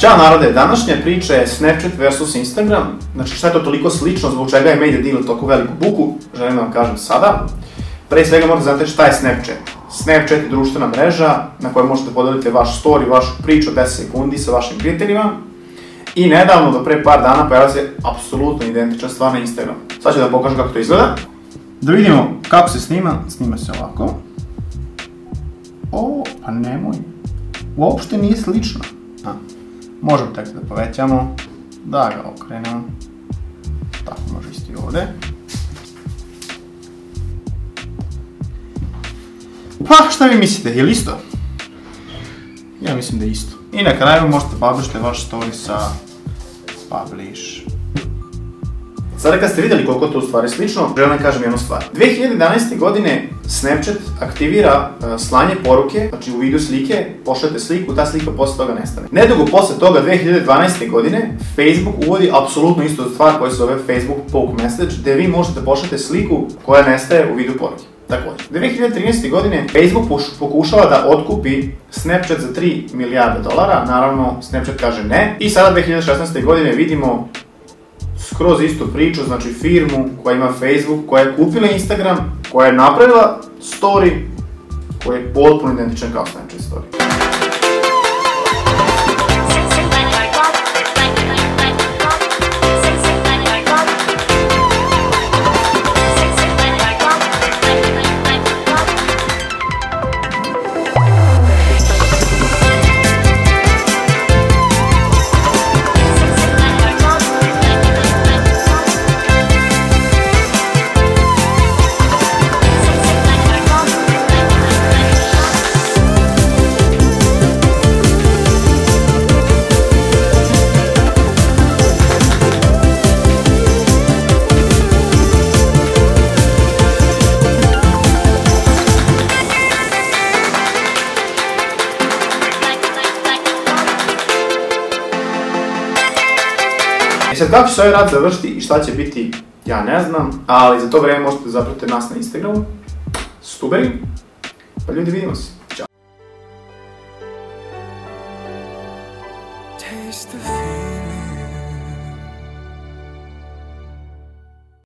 Ćao narode, današnja priča je Snapchat vs Instagram. Znači šta je to toliko slično, zbog čega je made deal toliko veliku buku, želim da vam kažem sada. Pre svega morate znati šta je Snapchat. Snapchat je društvena mreža na kojoj možete podeliti vaš story, vašu priču od 10 sekundi sa vašim prijateljima. I nedavno, do pre par dana, pojavila se apsolutno identična stvar na Instagramu. Sad ću da vam pokažem kako to izgleda. Da vidimo kako se snima. Snima se ovako. O, pa nemoj. Uopšte nije slično. Možemo tekst da povećamo, da ga okrenemo. Tako može isto i ovde. Pa, šta vi mislite, je li isto? Ja mislim da je isto. I na kraju možete publishite vaš story sa publish. Sada kad ste vidjeli koliko to u stvari slično, želim da kažem jednu stvar. 2011. godine Snapchat aktivira slanje poruke, znači u vidu slike, pošaljete sliku, ta slika posle toga nestane. Nedugo posle toga, 2012. godine, Facebook uvodi apsolutno istu stvar koja se zove Facebook Poke Message, gde vi možete pošaljete sliku koja nestaje u vidu poruke. Također, 2013. godine Facebook pokušava da otkupi Snapchat za $3 milijarde, naravno Snapchat kaže ne. I sada 2016. godine vidimo skroz istu priču, znači firmu koja ima Facebook, koja je kupila Instagram, koja je napravila story, koji je potpuno identičan kao Snapchat story. Sad kako će se ovaj rad završiti i šta će biti, ja ne znam, ali za to vreme možete zapratiti nas na Instagramu, Stuberi, pa ljudi vidimo se, ćao.